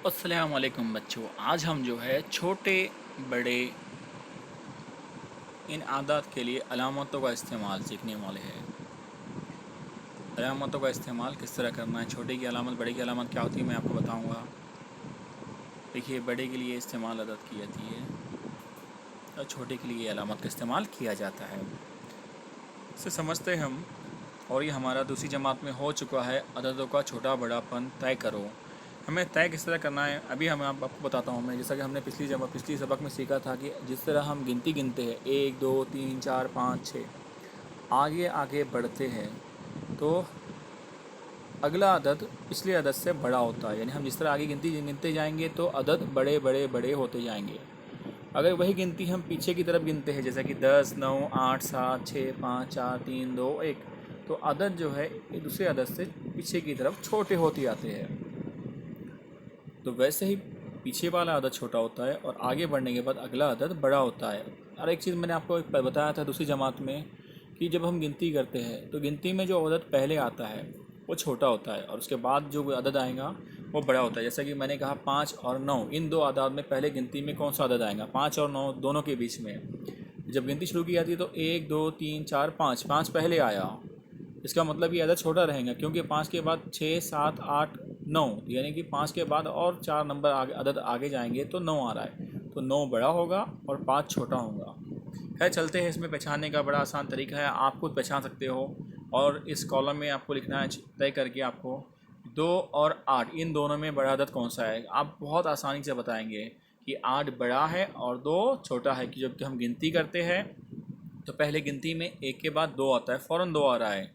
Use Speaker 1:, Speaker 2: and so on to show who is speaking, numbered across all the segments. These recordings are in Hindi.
Speaker 1: अस्सलाम वालेकुम बच्चों। आज हम जो है छोटे बड़े इन आदात के लिए अलामतों का इस्तेमाल सीखने वाले हैं। अलामतों का इस्तेमाल किस तरह करना है, छोटे की अलामत बड़े की अलामत क्या होती है मैं आपको बताऊंगा। देखिए, बड़े के लिए इस्तेमाल अदद की जाती है और छोटे के लिए अलामत का इस्तेमाल किया जाता है। इसे समझते हैं हम। और ये हमारा दूसरी जमात में हो चुका है, अददों का छोटा बड़ापन तय करो। हमें तय किस तरह करना है अभी हम आपको बताता हूँ मैं। जैसा कि हमने पिछली सबक में सीखा था कि जिस तरह हम गिनती गिनते हैं 1 2 3 4 5 6, आगे आगे बढ़ते हैं तो अगला अदद पिछले अदद से बड़ा होता है। यानी हम जिस तरह आगे गिनती गिनते जाएंगे तो अदद बड़े बड़े बड़े होते जाएंगे। अगर वही गिनती हम पीछे की तरफ गिनते हैं, जैसे कि 10 9 8 7 6 5 4 3 2 1, तो अदद जो है ये दूसरे अदद से पीछे की तरफ छोटे होते आते हैं। तो वैसे ही पीछे वाला अदद छोटा होता है और आगे बढ़ने के बाद अगला अदद बड़ा होता है। और एक चीज़ मैंने आपको बताया था दूसरी जमात में कि जब हम गिनती करते हैं तो गिनती में जो अदद पहले आता है वो छोटा होता है और उसके बाद जो अदद आएगा वो बड़ा होता है। जैसा कि मैंने कहा 5 और 9, इन दो आदाद में पहले गिनती में कौन सा अदद आएगा? 5 और 9 दोनों के बीच में जब गिनती शुरू की जाती है तो 1 2 3 4 5, 5 पहले आया। इसका मतलब ये अदद छोटा रहेगा क्योंकि 5 के बाद 6 7 8 9, यानी कि 5 के बाद और 4 नंबर आगे अदद आगे जाएंगे तो 9 आ रहा है। तो 9 बड़ा होगा और 5 छोटा होगा। खैर चलते हैं, इसमें पहचानने का बड़ा आसान तरीका है, आप खुद पहचान सकते हो। और इस कॉलम में आपको लिखना है तय करके आपको 2 और 8 इन दोनों में बड़ा अदद कौन सा है। आप बहुत आसानी से बताएंगे कि 8 बड़ा है और 2 छोटा है। कि जब हम गिनती करते हैं तो पहले गिनती में 1 के बाद 2 आता है, फ़ौरन 2 आ रहा है।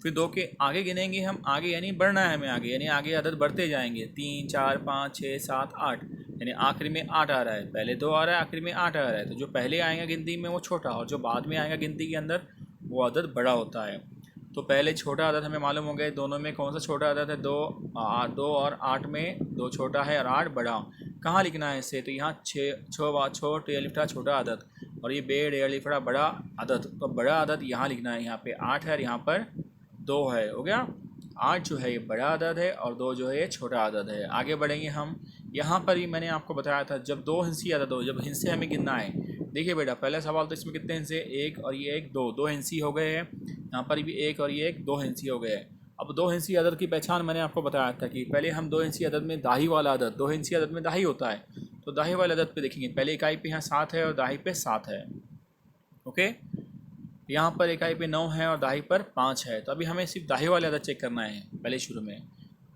Speaker 1: फिर 2 के आगे गिनेंगे हम, आगे यानी बढ़ना है हमें आगे, यानी आगे अदद बढ़ते जाएंगे 3 4 5 6 7 8, यानी आखिरी में 8 आ रहा है। पहले 2 आ रहा है, आखिरी में 8 आ रहा है। तो जो पहले आएगा गिनती में वो छोटा और जो बाद में आएगा गिनती के अंदर वो अदद बड़ा होता है। तो पहले छोटा अदद हमें मालूम हो गया, दोनों में कौन सा छोटा अदद है? 2 और 8 में 2 छोटा है और 8 बड़ा। कहाँ लिखना है इसे? तो यहाँ छोटे लिखा छोटा अदद और ये बेड़ लिखा बड़ा अदद। तो बड़ा अदद यहाँ लिखना है, यहाँ पे 8 है और यहाँ पर 2 है। हो गया, 8 जो है ये बड़ा अदद है और 2 जो है ये छोटा अदद है। आगे बढ़ेंगे हम। यहाँ पर ही मैंने आपको बताया था जब 2 हिंसी अदद हो, जब हिस्से हमें गिनना है। देखिए बेटा, पहला सवाल तो इसमें कितने हिस्से? 1 और ये 1, 2 हिंसी हो गए हैं। यहाँ पर भी 1 और ये 1, 2 हिंसी हो गए हैं। अब 2 हिंसी अदद की पहचान मैंने आपको बताया था कि पहले हम 2 हिंसी अदद में दाही वाला अदद, 2 हिंसी अदद में दाही होता है तो दाही वाले अदद पे देखेंगे। पहले इकाई पे यहाँ 7 है और दाही पे 7 है। ओके, यहाँ पर इकाई पे 9 है और दाही पर 5 है। तो अभी हमें सिर्फ दाही वाले अदद चेक करना है पहले शुरू में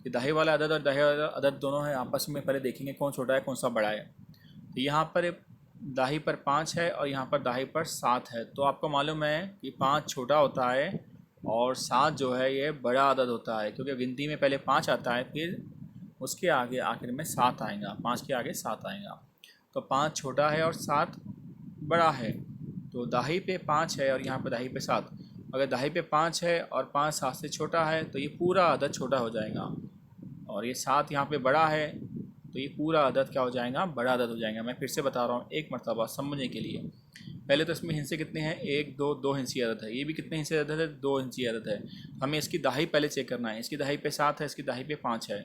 Speaker 1: कि दाही वाला अदद और दाही वाला अदद दोनों है आपस में। पहले देखेंगे कौन छोटा है कौन सा बड़ा है। तो यहाँ पर दाही पर 5 है और यहाँ पर दाही पर 7 है। तो आपको मालूम है कि 5 छोटा होता है और 7 जो है ये बड़ा अदद होता है, क्योंकि गिनती में पहले 5 आता है फिर उसके आगे आखिर में 7 आएगा, 5 के आगे 7 आएगा। तो 5 छोटा है और 7 बड़ा है। तो दाही पे 5 है और यहाँ पे दाही पे 7। अगर दाही पे 5 है और 5 7 से छोटा है तो ये पूरा अदद छोटा हो जाएगा और ये 7 यहाँ पे बड़ा है तो ये पूरा अदद क्या हो जाएगा? बड़ा अदद हो जाएगा। मैं फिर से बता रहा हूँ एक मरतबा समझने के लिए। पहले तो इसमें हिस्से कितने हैं? 1 2, 2 हिंसी अदद है। ये भी कितने हिस्से अदद है? 2 हिंसी अदद है। हमें इसकी दाही पहले चेक करना है। इसकी दाही पे 7 है, इसकी दाही पे 5 है।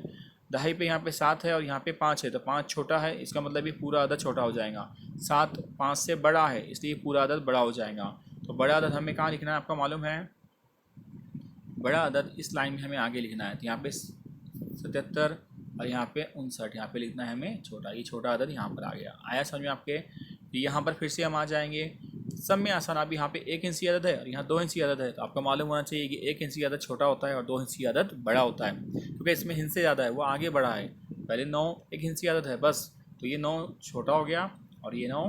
Speaker 1: दहाई पे यहाँ पे 7 है और यहाँ पे 5 है तो 5 छोटा है, इसका मतलब ये पूरा अदद छोटा हो जाएगा। 7 5 से बड़ा है इसलिए पूरा अदद बड़ा हो जाएगा। तो बड़ा अदद हमें कहाँ लिखना है आपको मालूम है? बड़ा अदद इस लाइन में हमें आगे लिखना है। तो यहाँ पे 77 और यहाँ पे 59, यहाँ पे लिखना है हमें छोटा। ये छोटा अदद यहाँ पर आ गया। आया समझ में आपके? यहाँ पर फिर से हम आ जाएंगे। सब में आसान। अब यहाँ पे 1 इंची अदद है और यहाँ 2 इंची अदद है तो आपको मालूम होना चाहिए कि 1 इंची अदद छोटा होता है और 2 इंची अदद बड़ा होता है, क्योंकि इसमें हिंसे ज़्यादा है, वो आगे बढ़ा है। पहले 9 1 इंची अदद है बस, तो ये 9 छोटा हो गया और ये 9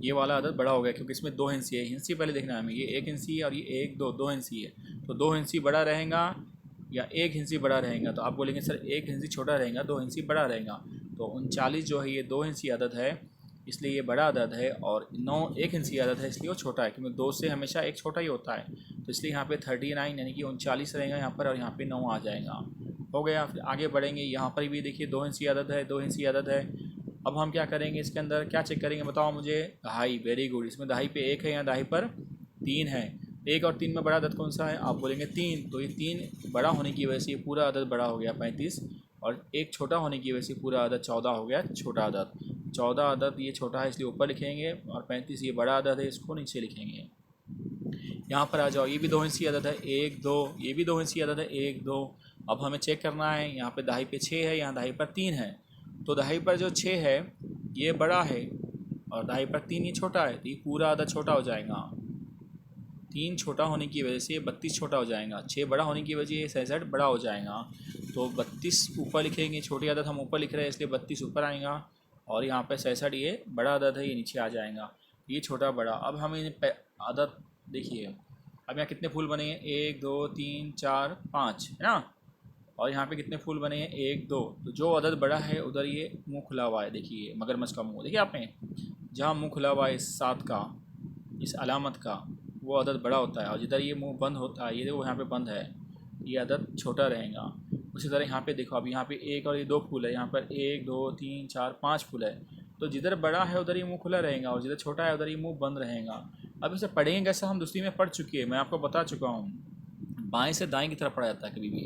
Speaker 1: ये वाला अदद बड़ा हो गया, क्योंकि इसमें 2 हिंसी है। हिंसी पहले देखना है हमें, ये 1 इंची है और ये 1 2 2 हिंसी है। तो 2 हिंसी बड़ा रहेगा या 1 हिंसी बड़ा रहेगा? तो आप बोलेंगे सर 1 हिंसी छोटा रहेगा 2 हिंसी बड़ा रहेगा। तो 39 जो है ये 2 हिंसी अदद है इसलिए ये बड़ा अदद है, और 9 1 इंची अदद है इसलिए वो छोटा है, क्योंकि 2 से हमेशा एक छोटा ही होता है। तो इसलिए यहाँ पे 39 यानी कि 39 रहेगा यहाँ पर और यहाँ पे 9 आ जाएगा। हो गया। फिर आगे बढ़ेंगे। यहाँ पर भी देखिए 2 इंची अदद है, 2 इंची अदद है। अब हम क्या करेंगे? इसके अंदर क्या चेक करेंगे बताओ मुझे? दहाई। Very good. इसमें दहाई पे 1 है, यहाँ दहाई पर 3 है। 1 और 3 में बड़ा अदद कौन सा है? आप बोलेंगे 3। तो ये 3 बड़ा होने की वजह से ये पूरा अदद बड़ा हो गया 35 और एक छोटा होने की वजह से पूरा अदद 14 हो गया छोटा अदद। 14 अदद ये छोटा है इसलिए ऊपर लिखेंगे, और 35 ये बड़ा अदद है इसको नीचे लिखेंगे। यहाँ पर आ जाओ, ये भी 2 हिस्सी अदद है 1 2, ये भी 2 हिस्सी अदद है 1 2। अब हमें चेक करना है, यहाँ पे दहाई पे 6 है, यहाँ दहाई पर 3 है। तो दहाई पर जो 6 है ये बड़ा है और दहाई पर 3 ये छोटा है, तो ये पूरा अदद छोटा हो जाएगा। 3 छोटा होने की वजह से 32 छोटा हो जाएगा, 6 बड़ा होने की वजह से 67 बड़ा हो जाएगा। तो 32 ऊपर लिखेंगे, छोटी आदत हम ऊपर लिख रहे हैं इसलिए 32 ऊपर आएगा, और यहाँ पे 67 ये बड़ा आदत है ये नीचे आ जाएगा, ये छोटा बड़ा। अब हम इन आदत देखिए, अब यहाँ कितने फूल बने हैं 1 2 3 4 5 है ना, और यहाँ पे कितने फूल बने हैं 1 2। तो जो अदद बड़ा है उधर ये मुंह खुला हुआ है, देखिए मगरमच्छ का मुंह देखिए आपने, जहाँ मुंह खुला हुआ है इस 7 का, इस अलामत का, वो अदद बड़ा होता है, और जिधर ये मुंह बंद होता है ये देखो यहाँ पे बंद है, ये अदद छोटा रहेगा। उसी तरह यहाँ पे देखो, अब यहाँ पे 1 और ये 2 फूल है, यहाँ पर 1 2 3 4 5 फूल है, तो जिधर बड़ा है उधर ये मुंह खुला रहेगा और जिधर छोटा है उधर ये मुंह बंद रहेगा। अब इसे पढ़ेंगे कैसे, हम दूसरी में पढ़ चुके हैं, मैं आपको बता चुका हूँ, बाएँ से दाएँ की तरफ पढ़ा जाता है कभी भी।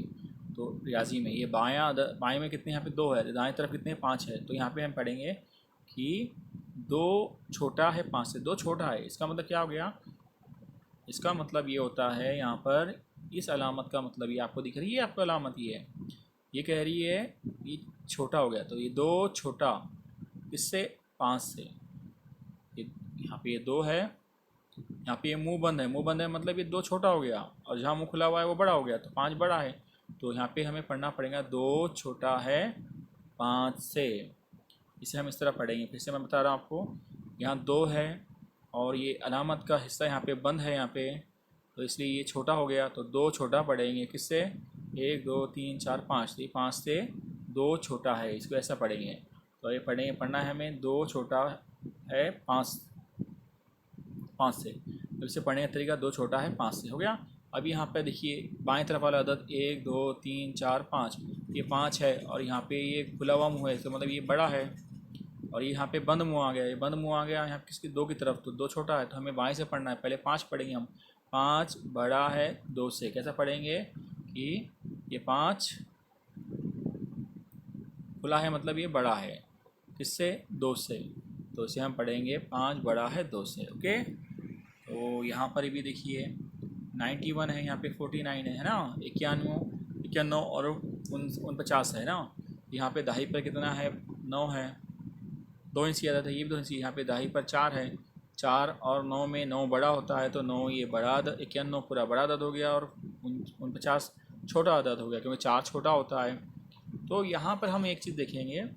Speaker 1: तो रियाजी में ये बाएँ में कितने यहाँ पे 2 है, दाएँ तरफ कितने 5 है, तो यहाँ पे हम पढ़ेंगे कि 2 छोटा है 5 से, 2 छोटा है, इसका मतलब क्या हो गया, इसका मतलब ये होता है यहाँ पर इस अलामत का मतलब ये आपको दिख रही है, आपको अलामत ये कह रही है ये छोटा हो गया, तो ये 2 छोटा इससे 5 से, ये यहाँ पे ये 2 है, यहाँ पे ये मुंह बंद है, मुंह बंद है मतलब ये 2 छोटा हो गया, और जहाँ मुंह खुला हुआ है वो बड़ा हो गया, तो 5 बड़ा है। तो यहाँ पे हमें पढ़ना पड़ेगा 2 छोटा है 5 से, इसे हम इस तरह पढ़ेंगे। फिर से मैं बता रहा हूँ आपको, यहाँ 2 है और ये अलामत का हिस्सा यहाँ पे बंद है यहाँ पे, तो इसलिए ये छोटा हो गया, तो 2 छोटा पढ़ेंगे किससे 1 2 3 4 5, तो ये 5 से 2 छोटा है, इसको ऐसा पढ़ेंगे। तो ये पढ़ना है हमें 2 छोटा है 5 से, तो इसे पढ़ने का तरीका 2 छोटा है 5 से हो गया। अब यहाँ पे देखिए बाएं तरफ वाला अदद 1 2 3 4 5, ये 5 है और यहाँ पे ये खुला हुआ मुँह है, इसका मतलब ये बड़ा है, और यहाँ पे बंद मुँह आ गया, ये बंद मुँह आ गया यहाँ किसकी 2 की तरफ, तो 2 छोटा है, तो हमें बाएं से पढ़ना है। पहले 5 पढ़ेंगे हम, 5 बड़ा है 2 से, कैसा पढ़ेंगे कि ये 5 खुला है मतलब ये बड़ा है किससे 2 से, तो इसे हम पढ़ेंगे 5 बड़ा है 2 से। ओके, तो यहाँ पर भी देखिए 91 है, यहाँ पे 49 है ना, 91 और 49 है ना, यहाँ पे दहाई पर कितना है 9 है, 2 इंच आदत है, ये भी 2 इंच, यहाँ पे दहाई पर 4 है, 4 और 9 में 9 बड़ा होता है, तो 9 ये बड़ा अदद, 91 पूरा बड़ा अदद हो गया और 49 छोटा अदद हो गया, क्योंकि 4 छोटा होता है। तो यहाँ पर हम एक चीज़ देखेंगे,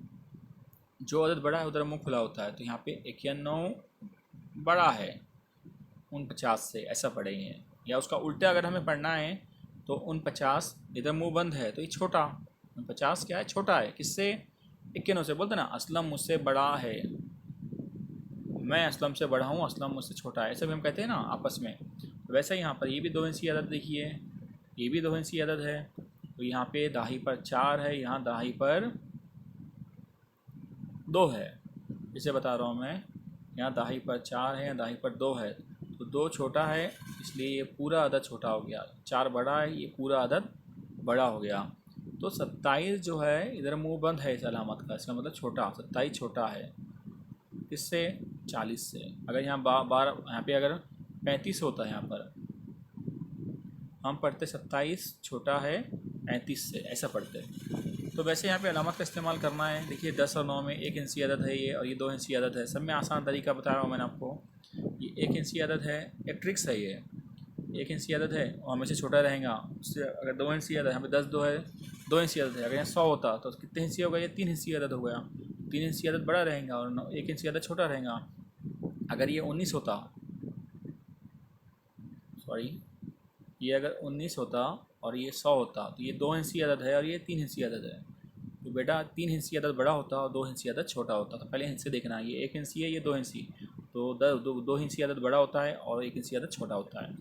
Speaker 1: जो अदद बड़ा है उधर मुँह खुला होता है, तो यहाँ पे 91 बड़ा है 49 से, ऐसा पढ़ेंगे। या उसका उल्टा अगर हमें पढ़ना है तो 49 इधर मुंह बंद है, तो ये छोटा 49 क्या है छोटा है किससे 91 से, बोलते ना असलम मुझसे बड़ा है, मैं असलम से बड़ा हूँ, असलम मुझसे छोटा है, ऐसा भी हम कहते हैं ना आपस में। तो वैसे यहाँ पर ये भी 2 इंच की अदद देखिए, ये भी 2 इंच की अदद है, तो यहाँ पे दाही पर 4 है, यहाँ दाही पर 2 है, इसे बता रहा हूँ मैं, यहाँ दाही पर 4 है, यहाँ दाही पर 2 है, तो 2 छोटा है इसलिए ये पूरा अदद छोटा हो गया, 4 बड़ा है ये पूरा अदद बड़ा हो गया। तो 27 जो है इधर मुंह बंद है इस अलामत का, इसका मतलब छोटा, 27 छोटा है किससे 40 से। अगर यहाँ यहाँ पे अगर 35 होता है, यहाँ पर हम पढ़ते 27 छोटा है 35 से, ऐसा पढ़ते हैं। तो वैसे यहाँ पे अलामत का इस्तेमाल करना है। देखिए 10 और 9 में 1 इंच की अदद है ये, और ये 2 इंच की अदद है, सब में आसान तरीका बता रहा हूँ मैंने आपको। ये 1 इंच की अदद है, एक ट्रिक्स है ये, 1 इंच की अदद है और हमेशा छोटा रहेगा उससे। अगर 2 इंच की अदद है, यहाँ पे 10 2 है, 2 इंच की अदद है, अगर यहाँ 100 होता तो कितने इंच होगा, ये 3 इंच की अदद हो गया, 3 इंच की अदद बड़ा रहेगा और 1 इंच की अदद छोटा रहेगा। अगर ये 19 होता, सॉरी ये अगर 19 होता और ये 100 होता, तो ये 2 इंच की अदद है और ये 3 इंच की अदद है, तो बेटा 3 इंच की अदद बड़ा होता और 2 इंच की अदद छोटा होता। तो पहले इंच से देखना, ये 1 इंच है, ये 2 इंच, तो 2 इंच की अदद बड़ा होता है और 1 इंच की अदद छोटा होता है।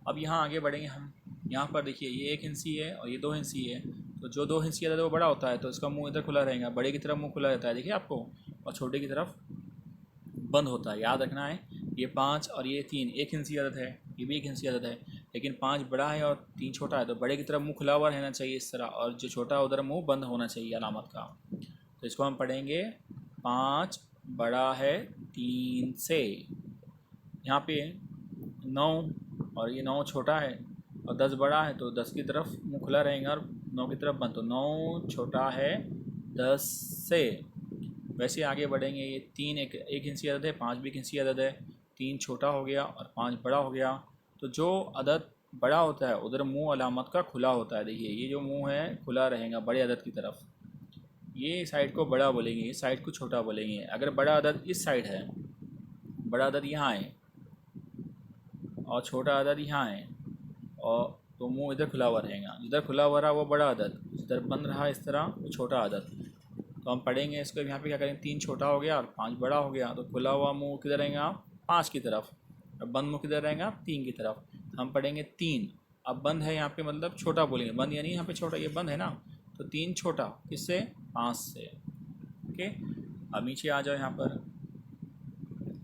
Speaker 1: अब यहाँ आगे बढ़ेंगे हम, यहाँ पर देखिए ये 1 इंच है और ये 2 इंच है, तो जो 2 इंच की अदद है वो बड़ा होता है, तो इसका मुंह इधर खुला रहेगा, बड़े की तरफ मुंह खुला रहता है देखिए आपको, और छोटे की तरफ बंद होता है, याद रखना है। ये 5 और ये 3 1 इंच की अदद है, ये भी 1 इंच की अदद है, लेकिन 5 बड़ा है और 3 छोटा है, तो बड़े की तरफ मुँह खुला हुआ रहना चाहिए इस तरह, और जो छोटा है उधर मुँह बंद होना चाहिए अलामत का। तो इसको हम पढ़ेंगे 5 बड़ा है 3 से। यहाँ पे 9 और ये 9 छोटा है और 10 बड़ा है, तो 10 की तरफ मुँह खुला रहेगा और 9 की तरफ बंद, तो 9 छोटा है 10 से। वैसे आगे बढ़ेंगे, ये 3 एक हिंसी अदद है, 5 भी एक हिंसी अदद है। 3 छोटा हो गया और 5 बड़ा हो गया। तो जो अदद बड़ा होता है उधर मुंह अलामत का खुला होता है। देखिए ये जो मुंह है खुला रहेगा बड़े अदद की तरफ, ये साइड को बड़ा बोलेंगे, इस साइड को छोटा बोलेंगे। अगर बड़ा अदद इस साइड है, बड़ा अदद यहाँ है और छोटा अदद यहाँ है, और तो मुंह इधर खुला हुआ रहेगा। जिधर खुला हुआ रहा वो बड़ा अदद, जिधर बंद रहा इस तरह वो छोटा अदद। तो हम पढ़ेंगे इसको, यहाँ पे क्या करेंगे, 3 छोटा हो गया और 5 बड़ा हो गया, तो खुला हुआ मुंह किधर रहेगा, 5 की तरफ, और बंद मुंह किधर रहेगा, 3 की तरफ। हम पढ़ेंगे 3। अब बंद है यहाँ पे मतलब छोटा बोलेंगे, बंद यानी यहाँ पे छोटा, ये बंद है ना, तो 3 छोटा किससे, 5 से। ओके, अब नीचे आ जाओ, यहाँ पर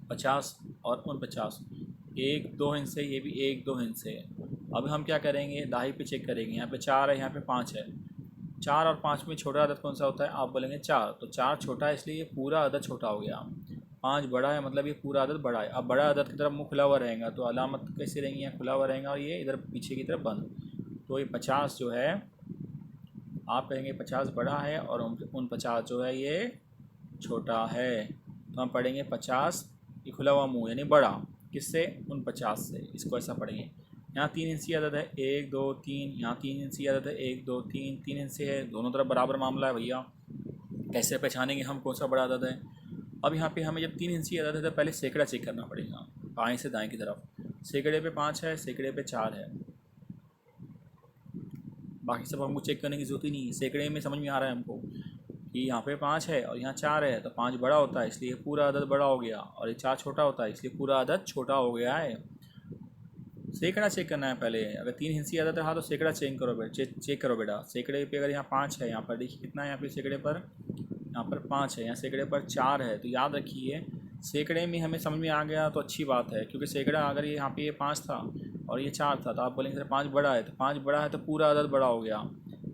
Speaker 1: 50 और 49, 1 2 हिस्से, ये भी 1 2 हिस्से। अब हम क्या करेंगे, दाही पे चेक करेंगे, यहाँ पे 4 है, यहाँ पे 5 है। 4 और 5 में छोटा अदद कौन सा होता है, आप बोलेंगे 4, तो 4 छोटा है इसलिए ये पूरा अदद छोटा हो गया। 5 बड़ा है मतलब ये पूरा अदद बड़ा है। अब बड़ा अदद की तरफ मुँह खुला हुआ रहेगा, तो अलामत कैसे रहेंगी, यहाँ खुला हुआ रहेगा और ये इधर पीछे की तरफ बंद। तो ये 50 जो है, आप कहेंगे 50 बड़ा है और 49 जो है ये छोटा है। तो हम पढ़ेंगे 50, ये खुला हुआ मुँह यानी बड़ा, किससे, 49 से। इसको ऐसा पढ़ेंगे। यहाँ 3 इंची अदद है, 1 2 3, यहाँ 3 इंची अदद है, 1 2 3, 3 इंची है, दोनों तरफ बराबर मामला है भैया। कैसे पहचानेंगे हम कौन सा बड़ा अदद है। अब यहाँ पे हमें जब 3 इंची अदद है तो पहले सैकड़ा चेक करना पड़ेगा, बाएं से दाएं की तरफ। सैकड़े पे 5 है, सैकड़े पे 4 है, बाकी सब हमको चेक करने की जरूरत ही नहीं है। सैकड़े में समझ में आ रहा है हमको कि यहाँ पे 5 है और यहाँ 4 है, तो 5 बड़ा होता है इसलिए पूरा अदद बड़ा हो गया, और ये 4 छोटा होता है इसलिए पूरा अदद छोटा हो गया है। सैकड़ा चेक करना है पहले। अगर 3 हिंसी अदद रहा तो सैकड़ा चेक करो बेटा, चेक करो बेटा। सैकड़े पे अगर यहाँ 5 है, यहाँ पर देखिए कितना है, यहाँ पे सैकड़े पर, यहाँ पर 5 है, यहाँ सैकड़े पर 4 है, तो याद रखिए सैकड़े में हमें समझ में आ गया तो अच्छी बात है, क्योंकि सैकड़ा अगर यहाँ पे ये 5 था और ये 4 था, तो आप बोलेंगे सर 5 बड़ा है, तो 5 बड़ा है तो पूरा अदद बड़ा हो गया,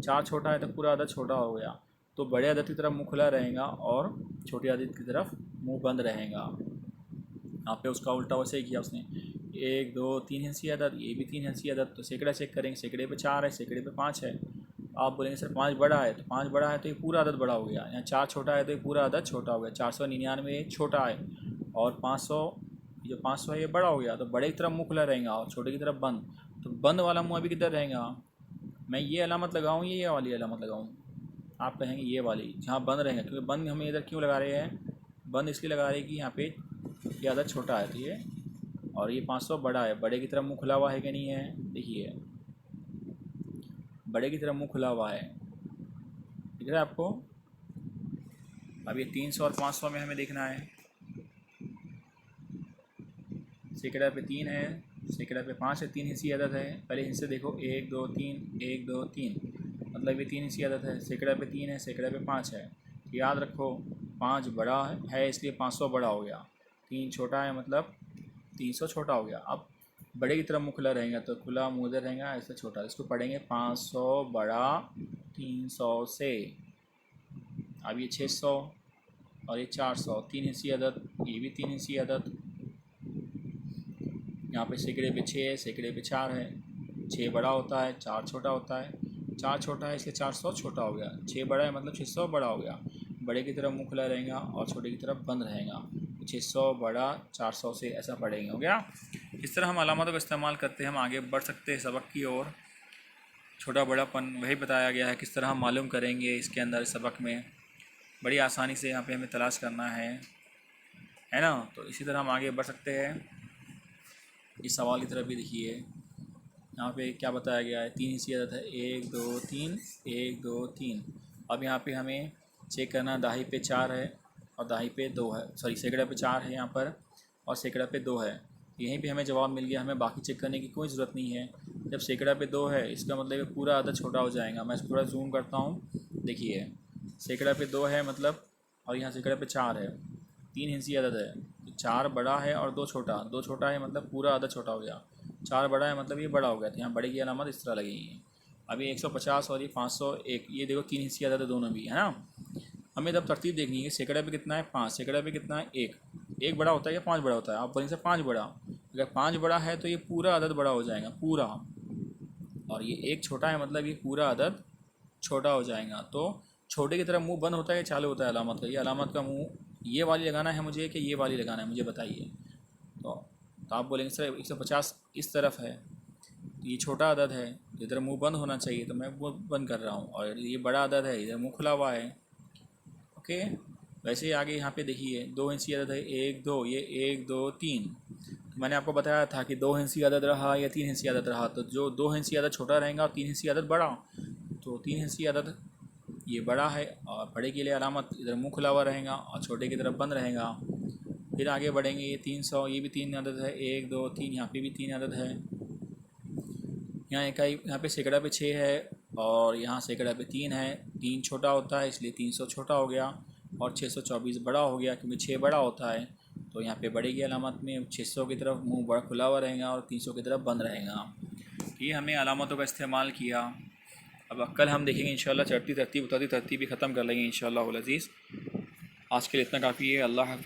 Speaker 1: 4 छोटा है तो पूरा अदद छोटा हो गया। तो बड़े अदद की तरफ मुँह खुला रहेगा और छोटे अदद की तरफ मुँह बंद रहेगा। यहाँ पे उसका उल्टा वैसे ही किया उसने, 1 2 3 हिंसी अदद, ये भी 3 हिंसी अदद, तो सैकड़ा चेक करेंगे, सैकड़े पे 4 है, सैकड़े पे 5 है। आप बोलेंगे सर 5 बड़ा है, तो 5 बड़ा है तो ये पूरा अदद बड़ा हो गया। यहाँ 4 छोटा है तो ये पूरा अदद छोटा हो गया। 499 छोटा है और 500, जो 500 है ये बड़ा हो गया, तो बड़े की तरफ मुँह खुला रहेगा और छोटे की तरफ बंद। तो बंद वाला मुँह अभी किधर रहेगा, मैं ये अलामत लगाऊँ ये वाली अलामत लगाऊँ, आप कहेंगे ये वाली, जहाँ बंद रहेगा, क्योंकि बंद हमें इधर क्यों लगा रहे हैं, बंद इसलिए लगा रहे हैं कि यहाँ पे ये अदद छोटा है, तो ये और ये 500 बड़ा है, बड़े की तरफ मुँह खुला हुआ है कि नहीं है, देखिए बड़े की तरफ मुँह खुला हुआ है, दिख रहा है आपको। अब ये 300 और 500 में हमें देखना है, सैकड़ा पे 3 है, सैकड़ा पे 5 है, 3 हिस्सी अदद है। पहले हिस्से देखो, 1 2 3, 1 2 3, मतलब ये 3 हिस्सी अदद है। सैकड़ा पे 3 है, सैकड़ा पे 5 है, तो याद रखो 5 बड़ा है इसलिए 500 बड़ा हो गया, 3 छोटा है मतलब 300 छोटा हो गया। अब बड़े की तरफ मुँह खुला रहेगा तो खुला मुँह इधर रहेगा, ऐसा छोटा, इसको पढ़ेंगे 500 बड़ा 300 से। अब ये 600 और ये 400, 3 हिस्सी अदद, ये भी 3 हिस्सी अदद। यहाँ पे सैकड़े पे 6 है, सैकड़े पे 4 है, 6 बड़ा होता है 4 छोटा होता है, 4 छोटा है इसलिए 400 छोटा हो गया, 6 बड़ा है मतलब 600 बड़ा हो गया। बड़े की तरफ मुँह खुला रहेगा और छोटे की तरफ बंद रहेगा, 600 बड़ा 400 से, ऐसा पढ़ेंगे, हो गया। इस तरह हम अलामतों का इस्तेमाल करते हैं, हम आगे बढ़ सकते हैं सबक की ओर। छोटा बड़ापन वही बताया गया है, किस तरह हम मालूम करेंगे इसके अंदर सबक में, बड़ी आसानी से यहाँ पे हमें तलाश करना है ना। तो इसी तरह हम आगे बढ़ सकते हैं। इस सवाल की तरफ भी देखिए, यहाँ पे क्या बताया गया है, 3 हिस्सी अदद है, 1 2 3, 1 2 3। अब यहाँ पे हमें चेक करना, दाही पे 4 है और दाही पे 2 है, सॉरी सैकड़ा पे 4 है यहाँ पर और सैकड़ा पे 2 है, यहीं पे हमें जवाब मिल गया, हमें बाकी चेक करने की कोई ज़रूरत नहीं है। जब सैकड़ा पे 2 है इसका मतलब पूरा अदद छोटा हो जाएगा। मैं इसको थोड़ा जूम करता हूँ, देखिए सैकड़ा पे 2 है मतलब, और यहाँ सैकड़ा पे 4 है, 3 हिस्सी अदद है, तो 4 बड़ा है और 2 छोटा, 2 छोटा है मतलब पूरा अदद छोटा हो गया। 4 बड़ा है मतलब ये बड़ा हो गया, तो यहाँ बड़े की अलामत इस तरह लगेगी। अभी 150 और ये 501, ये देखो 3 हिस्से अदद है दोनों भी, है ना। हमें तब तरतीब देखनी है कि सैकड़े पे कितना है 5, सैकड़े पे कितना है 1, 1 बड़ा होता है या 5 बड़ा होता है, आप बोलेंगे 5 बड़ा। अगर 5 बड़ा है तो ये पूरा अदद बड़ा हो जाएगा पूरा, और ये 1 छोटा है मतलब ये पूरा अदद छोटा हो जाएगा। तो छोटे की तरफ मुंह बंद होता है या चालू होता है अलामत का, ये अलामत का मुंह ये वाली लगाना है मुझे कि ये वाली लगाना है, मुझे बताइए। तो आप बोलेंगे सर 150 इस तरफ है, तो ये छोटा अदद है, इधर मुंह बंद होना चाहिए तो मैं मुंह बंद कर रहा हूँ, और ये बड़ा अदद है इधर मुंह खुला हुआ है। ओके, वैसे ही आगे यहाँ पे देखिए 2 हिस्सी अदद है, 1 2, ये 1 2 3। तो मैंने आपको बताया था कि 2 हिस्सी अदद रहा या 3 हिस्सी अदद रहा, तो जो 2 हिस्सी अदद छोटा रहेगा और 3 हिस्सी अदद बड़ा, तो 3 हिस्सी अदद ये बड़ा है, और बड़े के लिए अलामत इधर मुंह खुला हुआ रहेगा और छोटे की तरफ बंद रहेगा। फिर आगे बढ़ेंगे, ये 300, ये भी 3 अदद है, 1 2 3, यहाँ पे भी 3 अदद है। यहाँ इकाई, यहाँ पे सैकड़ा पे 6 है और यहाँ सैकड़ा पे 3 है। 3 छोटा होता है इसलिए 300 छोटा हो गया, और 624 बड़ा हो गया क्योंकि 6 बड़ा होता है। तो यहाँ पे बड़े की अलामत में 600 की तरफ मुंह बड़ा खुला हुआ रहेगा और 300 की तरफ बंद रहेगा। ये हमने अलामतों का इस्तेमाल किया। अब कल हम देखेंगे इंशाल्लाह चढ़ती तरतीब उतरती तरतीब भी ख़त्म कर लेंगे इंशाल्लाह अज़ीज़। आज के लिए इतना काफ़ी है। अल्लाह हाफ़िज़।